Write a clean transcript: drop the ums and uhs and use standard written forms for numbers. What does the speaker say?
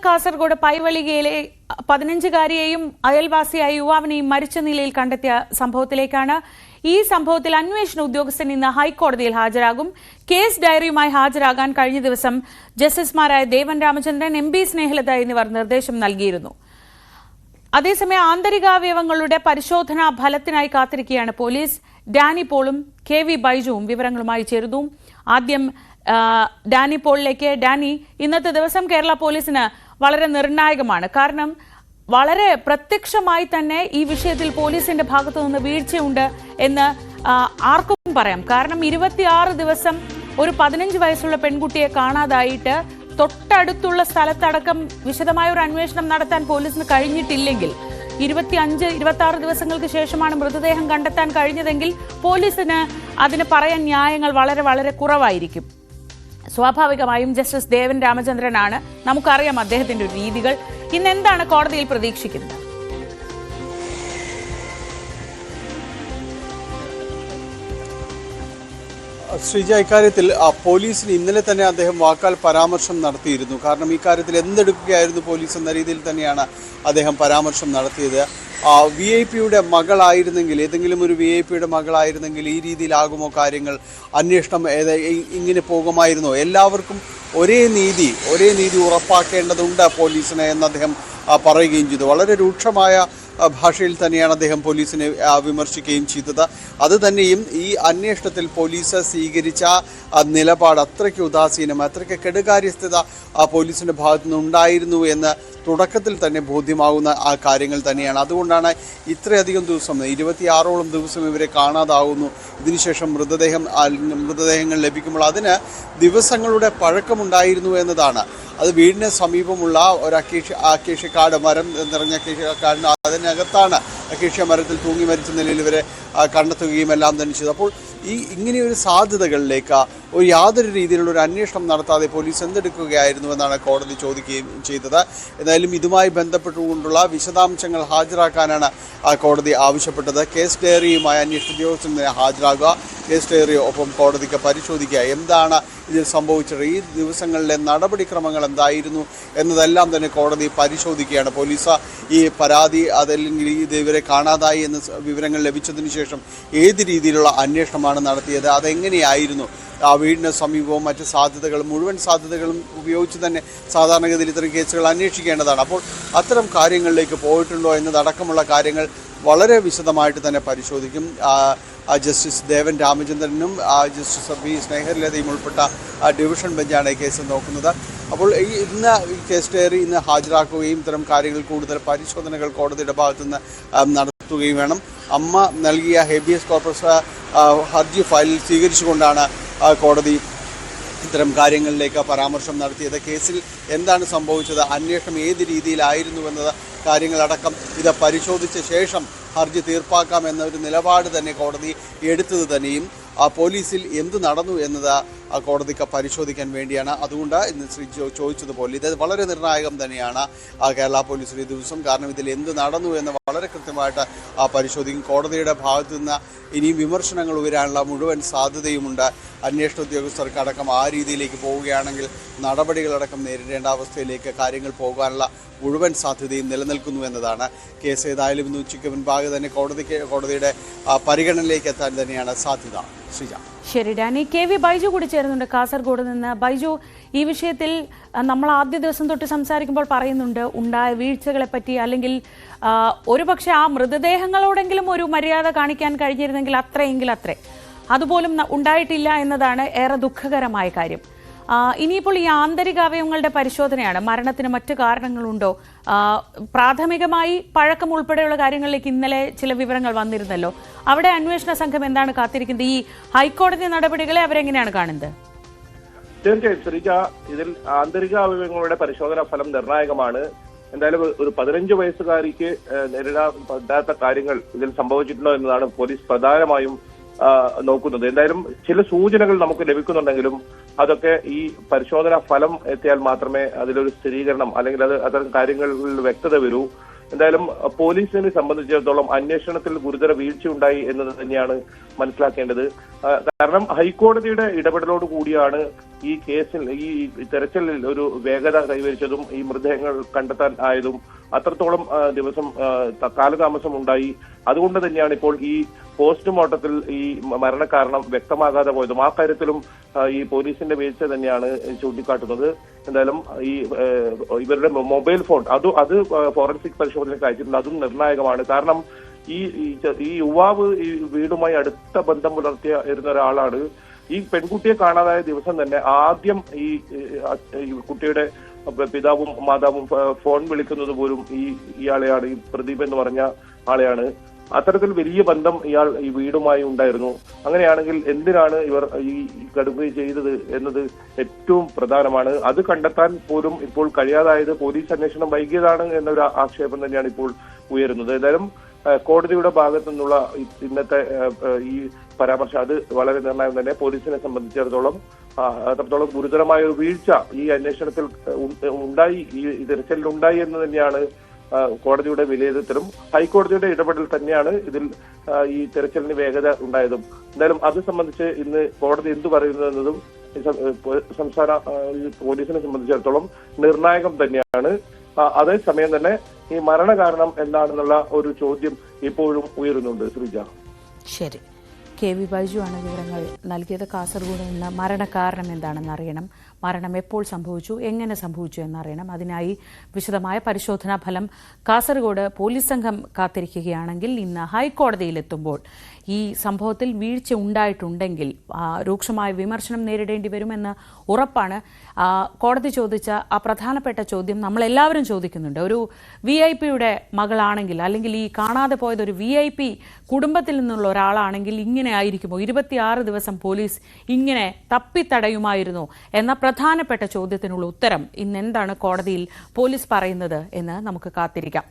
കാസർഗോഡ് പൈവളികയിലെ 15-കാരിയെയും അയൽവാസിയായ യുവാവിനെയും മരിച്ച നിലയിൽ കണ്ടെത്തിയ സംഭവത്തിലേക്കാണ്. ഈ സംഭവത്തിൽ അന്വേഷണ ഉദ്യോഗസ്ഥൻ ഇന്ന് ഹൈക്കോടതിയിൽ ഹാജരാകും. കേസ് ഡയറിയുമായി ഹാജരാകാൻ കഴിഞ്ഞ ദിവസം ജസ്റ്റിസുമാരായ ദേവൻ രാമചന്ദ്രൻ, എം ബി സ്നേഹലത എന്നിവർ നിർദ്ദേശം നൽകിയിരുന്നു. അതേസമയം ആന്തരികാവയവങ്ങളുടെ പരിശോധനാ ഫലത്തിനായി കാത്തിരിക്കുകയാണ് പോലീസ്. ഡാനി പോളും കെ വി ബൈജുവും വിവരങ്ങളുമായി ചേരുന്നു. ആദ്യം ഡാനി പോളിലേക്ക്. ഡാനി, ഇന്നത്തെ ദിവസം കേരള പോലീസിന് വളരെ നിർണായകമാണ്. കാരണം വളരെ പ്രത്യക്ഷമായി തന്നെ ഈ വിഷയത്തിൽ പോലീസിന്റെ ഭാഗത്തു നിന്ന് വീഴ്ചയുണ്ട് എന്ന് ആർക്കും പറയാം. കാരണം 26 ദിവസം ഒരു 15 വയസ്സുള്ള പെൺകുട്ടിയെ കാണാതായിട്ട് തൊട്ടടുത്തുള്ള സ്ഥലത്തടക്കം വിശദമായ ഒരു അന്വേഷണം നടത്താൻ പോലീസിന് കഴിഞ്ഞിട്ടില്ലെങ്കിൽ 25-26 ദിവസങ്ങൾക്ക് ശേഷമാണ് മൃതദേഹം കണ്ടെത്താൻ കഴിഞ്ഞതെങ്കിൽ പോലീസിന് അതിന് പറയാൻ ന്യായങ്ങൾ വളരെ വളരെ കുറവായിരിക്കും. സ്വാഭാവികമായും ജസ്റ്റിസ് ദേവൻ രാമചന്ദ്രനാണ്. നമുക്കറിയാം അദ്ദേഹത്തിന്റെ രീതികൾ. ഇന്ന് എന്താണ് കോടതിയിൽ പ്രതീക്ഷിക്കുന്നത്? ശ്രീജ, ഇക്കാര്യത്തിൽ പോലീസിന് ഇന്നലെ തന്നെ അദ്ദേഹം വാക്കാൽ പരാമർശം നടത്തിയിരുന്നു. കാരണം ഈ കാര്യത്തിൽ എന്തെടുക്കുകയായിരുന്നു പോലീസ് എന്ന രീതിയിൽ തന്നെയാണ് അദ്ദേഹം പരാമർശം നടത്തിയത്. VIP-യുടെ മകളായിരുന്നെങ്കിൽ, ഏതെങ്കിലും ഒരു VIP-യുടെ മകളായിരുന്നെങ്കിൽ ഈ രീതിയിലാകുമോ കാര്യങ്ങൾ, അന്വേഷണം ഇങ്ങനെ പോകുമായിരുന്നോ, എല്ലാവർക്കും ഒരേ നീതി ഉറപ്പാക്കേണ്ടതുണ്ട് പോലീസിന് എന്ന് അദ്ദേഹം പറയുകയും ചെയ്തു. വളരെ രൂക്ഷമായ ഭാഷയിൽ തന്നെയാണ് അദ്ദേഹം പോലീസിനെ വിമർശിക്കുകയും ചെയ്തത്. അതുതന്നെയും ഈ അന്വേഷണത്തിൽ പോലീസ് സ്വീകരിച്ച നിലപാട് അത്രയ്ക്ക് ഉദാസീനം, അത്രയ്ക്ക് കെടുകാര്യസ്ഥത പോലീസിൻ്റെ ഭാഗത്തുനിന്ന് ഉണ്ടായിരുന്നു എന്ന് തുടക്കത്തിൽ തന്നെ ബോധ്യമാകുന്ന ആ കാര്യങ്ങൾ തന്നെയാണ്. അതുകൊണ്ടാണ് ഇത്രയധികം ദിവസം, 26ഓളം ദിവസം ഇവരെ കാണാതാവുന്നു. ഇതിനുശേഷം മൃതദേഹങ്ങൾ ലഭിക്കുമ്പോൾ അതിന് ദിവസങ്ങളുടെ പഴക്കമുണ്ടായിരുന്നു എന്നതാണ്. അത് വീടിന് സമീപമുള്ള ഒരു അക്കേഷ്യക്കാട്, മരം നിറഞ്ഞ അക്കേഷ്യക്കാടിന് അതിനകത്താണ് അക്കേഷ്യ മരത്തിൽ തൂങ്ങി മരിച്ച നിലയിൽ ഇവരെ കണ്ടെത്തുകയും എല്ലാം തന്നെ ചെയ്തു. അപ്പോൾ ഇങ്ങനെയൊരു സാധ്യതകളിലേക്ക് യാതൊരു രീതിയിലുള്ള ഒരു അന്വേഷണം നടത്താതെ പോലീസ് എന്തെടുക്കുകയായിരുന്നു എന്നാണ് കോടതി ചോദിക്കുകയും ചെയ്തത്. എന്തായാലും ഇതുമായി ബന്ധപ്പെട്ടുകൊണ്ടുള്ള വിശദാംശങ്ങൾ ഹാജരാക്കാനാണ് കോടതി ആവശ്യപ്പെട്ടത്. കേസ് ഡയറിയുമായി അന്വേഷണ ഉദ്യോഗസ്ഥന് ഹാജരാകുക, കേസ് ഡയറി ഒപ്പം കോടതിക്ക് പരിശോധിക്കുക, എന്താണ് ഇതിൽ സംഭവിച്ചത്, ഈ ദിവസങ്ങളിലെ നടപടിക്രമങ്ങൾ എന്തായിരുന്നു എന്നതെല്ലാം തന്നെ കോടതി പരിശോധിക്കുകയാണ്. പോലീസ് ഈ പരാതി അതല്ലെങ്കിൽ ഇവരെ കാണാതായി എന്ന വിവരങ്ങൾ ലഭിച്ചതിന് ശേഷം ഏത് രീതിയിലുള്ള അന്വേഷണമാണ് നടത്തിയത്, അതെങ്ങനെയായിരുന്നു, ആ വീടിന് സമീപവും മറ്റ് മുഴുവൻ സാധ്യതകളും ഉപയോഗിച്ച് തന്നെ സാധാരണഗതിയിൽ ഇത്തരം കേസുകൾ അന്വേഷിക്കേണ്ടതാണ്. അപ്പോൾ അത്തരം കാര്യങ്ങളിലേക്ക് പോയിട്ടുണ്ടോ എന്നതടക്കമുള്ള കാര്യങ്ങൾ വളരെ വിശദമായിട്ട് തന്നെ പരിശോധിക്കും. ജസ്റ്റിസ് ദേവൻ രാമചന്ദ്രനും ജസ്റ്റിസ് ബി സ്നേഹലതയും ഉൾപ്പെട്ട ഡിവിഷൻ ബെഞ്ചാണ് ഈ കേസ് നോക്കുന്നത്. അപ്പോൾ ഇന്ന് ഈ കേസ് ഡയറി ഇന്ന് ഹാജരാക്കുകയും ഇത്തരം കാര്യങ്ങൾ കൂടുതൽ പരിശോധനകൾ കോടതിയുടെ ഭാഗത്തുനിന്ന് നടത്തുകയും വേണം. അമ്മ നൽകിയ ഹേബിയസ് കോർപ്പസ് ഹർജി ഫയലിൽ സ്വീകരിച്ചുകൊണ്ടാണ് കോടതി ഇത്തരം കാര്യങ്ങളിലേക്ക് പരാമർശം നടത്തിയത്. കേസിൽ എന്താണ് സംഭവിച്ചത്, അന്വേഷണം ഏത് രീതിയിലായിരുന്നു എന്നത് കാര്യങ്ങളടക്കം ഇത് പരിശോധിച്ച ശേഷം ഹർജി തീർപ്പാക്കാമെന്നൊരു നിലപാട് തന്നെ കോടതി എടുത്തത് തന്നെയും പോലീസിൽ എന്ത് നടന്നു എന്നത് കോടതിക്ക് പരിശോധിക്കാൻ വേണ്ടിയാണ്. അതുകൊണ്ട് ഇന്ന് ശ്രീ ചോദിച്ചതുപോലെ ഇത് വളരെ നിർണായകം തന്നെയാണ് കേരള പോലീസിൻ്റെ ദിവസം. കാരണം ഇതിൽ എന്ത് നടന്നു എന്ന് വളരെ കൃത്യമായിട്ട് പരിശോധിക്കും. കോടതിയുടെ ഭാഗത്തു നിന്ന് ഇനിയും വിമർശനങ്ങൾ ഉയരാനുള്ള മുഴുവൻ സാധ്യതയുമുണ്ട്. അന്വേഷണ ഉദ്യോഗസ്ഥർക്കടക്കം ആ രീതിയിലേക്ക് പോവുകയാണെങ്കിൽ നടപടികളടക്കം നേരിടേണ്ട അവസ്ഥയിലേക്ക് കാര്യങ്ങൾ പോകാനുള്ള മുഴുവൻ സാധ്യതയും നിലനിൽക്കുന്നു എന്നതാണ്. കേസ് ഏതായാലും ഇന്ന് ഉച്ചയ്ക്ക് മുൻപാകെ തന്നെ കോടതിയുടെ പരിഗണനയിലേക്ക് എത്താൻ തന്നെയാണ് സാധ്യത. ശ്രീജ. ശരി ഡാനി. കെ വി ബൈജു കൂടി ചേരുന്നുണ്ട് കാസർഗോഡ് നിന്ന്. ബൈജു, ഈ വിഷയത്തിൽ നമ്മൾ ആദ്യ ദിവസം തൊട്ട് സംസാരിക്കുമ്പോൾ പറയുന്നുണ്ട് ഉണ്ടായ വീഴ്ചകളെ പറ്റി, അല്ലെങ്കിൽ ഒരുപക്ഷെ ആ മൃതദേഹങ്ങളോടെങ്കിലും ഒരു മര്യാദ കാണിക്കാൻ കഴിഞ്ഞിരുന്നെങ്കിൽ അത്രയെങ്കിൽ അത്രേ, അതുപോലും ഉണ്ടായിട്ടില്ല എന്നതാണ് ഏറെ ദുഃഖകരമായ കാര്യം. ഇനിയിപ്പോൾ ഈ ആന്തരികാവയവങ്ങളുടെ പരിശോധനയാണ്. മരണത്തിന് മറ്റു കാരണങ്ങളുണ്ടോ? പ്രാഥമികമായി പഴക്കം ഉൾപ്പെടെയുള്ള കാര്യങ്ങളിലേക്ക് ഇന്നലെ ചില വിവരങ്ങൾ വന്നിരുന്നല്ലോ. അവിടെ അന്വേഷണ സംഘം എന്താണ് കാത്തിരിക്കുന്നത്? ഈ ഹൈക്കോടതി നടപടികളെ അവരെങ്ങനെയാണ് കാണുന്നത്? തീർച്ചയായും ശ്രീജ, ഇതിൽ ആന്തരികാവയവങ്ങളുടെ പരിശോധനാ ഫലം നിർണായകമാണ്. എന്തായാലും ഒരു 15 വയസ്സുകാരിക്ക് നേരിടാൻ പറ്റാത്ത കാര്യങ്ങൾ ഇതിൽ സംഭവിച്ചിട്ടുണ്ടോ എന്നതാണ് പോലീസ് പ്രധാനമായും നോക്കുന്നത്. എന്തായാലും ചില സൂചനകൾ നമുക്ക് ലഭിക്കുന്നുണ്ടെങ്കിലും അതൊക്കെ ഈ പരിശോധനാ ഫലം എത്തിയാൽ മാത്രമേ അതിലൊരു സ്ഥിരീകരണം അല്ലെങ്കിൽ അത്തരം കാര്യങ്ങളിൽ വ്യക്തത വരൂ. എന്തായാലും പോലീസിനെ സംബന്ധിച്ചിടത്തോളം അന്വേഷണത്തിൽ ഗുരുതര വീഴ്ചയുണ്ടായി എന്നത് തന്നെയാണ് മനസ്സിലാക്കേണ്ടത്. കാരണം ഹൈക്കോടതിയുടെ ഇടപെടലോട് കൂടിയാണ് ഈ കേസിൽ ഈ തെരച്ചിലിൽ ഒരു വേഗത കൈവരിച്ചതും ഈ മൃതദേഹങ്ങൾ കണ്ടെത്താൻ ആയതും അത്രത്തോളം ദിവസം കാലതാമസം ഉണ്ടായി. അതുകൊണ്ട് തന്നെയാണ് ഇപ്പോൾ ഈ പോസ്റ്റ്മോർട്ടത്തിൽ ഈ മരണകാരണം വ്യക്തമാകാതെ പോയതും. ആ കാര്യത്തിലും ഈ പോലീസിന്റെ വീഴ്ച തന്നെയാണ് ചൂണ്ടിക്കാട്ടുന്നത്. എന്തായാലും ഈ ഇവരുടെ മൊബൈൽ ഫോൺ അത് ഫോറൻസിക് പരിശോധനയ്ക്ക് അയച്ചിട്ടുണ്ട്. അതും നിർണായകമാണ്. കാരണം ഈ യുവാവ് ഈ വീടുമായി അടുത്ത ബന്ധം പുലർത്തിയിരുന്ന ഒരാളാണ്. ഈ പെൺകുട്ടിയെ കാണാതായ ദിവസം തന്നെ ആദ്യം ഈ കുട്ടിയുടെ പിതാവും മാതാവും ഫോൺ വിളിക്കുന്നത് പോലും ഇയാളെയാണ്, ഈ പ്രദീപ് എന്ന് പറഞ്ഞ ആളെയാണ്. അത്തരത്തിൽ വലിയ ബന്ധം ഇയാൾ ഈ വീടുമായി ഉണ്ടായിരുന്നു. അങ്ങനെയാണെങ്കിൽ എന്തിനാണ് ഇവർ ഈ കടുംകൈ ചെയ്തത് എന്നത് ഏറ്റവും പ്രധാനമാണ്. അത് കണ്ടെത്താൻ പോലും ഇപ്പോൾ കഴിയാതായത് പോലീസ് അന്വേഷണം വൈകിയതാണ് എന്നൊരു ആക്ഷേപം തന്നെയാണ് ഇപ്പോൾ ഉയരുന്നത്. ഏതായാലും കോടതിയുടെ ഭാഗത്തു നിന്നുള്ള ഇന്നത്തെ ഈ പരാമർശം അത് വളരെ നിർണായകം തന്നെ. പോലീസിനെ സംബന്ധിച്ചിടത്തോളം അത്രത്തോളം ഗുരുതരമായ ഒരു വീഴ്ച ഈ അന്വേഷണത്തിൽ ഉണ്ടായി, ഈ തിരച്ചിലിൽ ഉണ്ടായി എന്ന് തന്നെയാണ് കോടതിയുടെ വിലയിരുത്തലും. ഹൈക്കോടതിയുടെ ഇടപെടൽ തന്നെയാണ് ഇതിൽ ഈ തെരച്ചിലിന് വേഗത ഉണ്ടായതും. എന്തായാലും അത് സംബന്ധിച്ച് ഇന്ന് കോടതി എന്തു പറയുന്നു എന്നതും സംസ്ഥാന പോലീസിനെ സംബന്ധിച്ചിടത്തോളം നിർണായകം തന്നെയാണ്. അതേസമയം തന്നെ ഈ മരണകാരണം എന്താണെന്നുള്ള ഒരു ചോദ്യം ഇപ്പോഴും ഉയരുന്നുണ്ട്. ശ്രീജ, ശരി. KV ബൈജു ആണ് വിവരങ്ങൾ നൽകിയത്. കാസർഗോഡ് നിന്ന് മരണകാരണം എന്താണെന്ന് അറിയണം, മരണം എപ്പോൾ സംഭവിച്ചു, എങ്ങനെ സംഭവിച്ചു എന്നറിയണം. അതിനായി വിശദമായ പരിശോധനാ ഫലം കാസർഗോഡ് പോലീസ് സംഘം കാത്തിരിക്കുകയാണെങ്കിൽ ഇന്ന് ഹൈക്കോടതിയിലെത്തുമ്പോൾ ഈ സംഭവത്തിൽ വീഴ്ച ഉണ്ടായിട്ടുണ്ടെങ്കിൽ രൂക്ഷമായ വിമർശനം നേരിടേണ്ടി വരുമെന്ന് ഉറപ്പാണ്. കോടതി ചോദിച്ച ആ പ്രധാനപ്പെട്ട ചോദ്യം നമ്മളെല്ലാവരും ചോദിക്കുന്നുണ്ട്. ഒരു VIP-യുടെ മകളാണെങ്കിൽ, അല്ലെങ്കിൽ ഈ കാണാതെ പോയത് ഒരു VIP കുടുംബത്തിൽ നിന്നുള്ള ഒരാളാണെങ്കിൽ ഇങ്ങനെ ആയിരിക്കുമോ? 26 ദിവസം പോലീസ് ഇങ്ങനെ തപ്പിത്തടയുമായിരുന്നോ എന്ന പ്രധാനപ്പെട്ട ചോദ്യത്തിനുള്ള ഉത്തരം ഇന്ന് എന്താണ് കോടതിയിൽ പോലീസ് പറയുന്നത് എന്ന് നമുക്ക് കാത്തിരിക്കാം.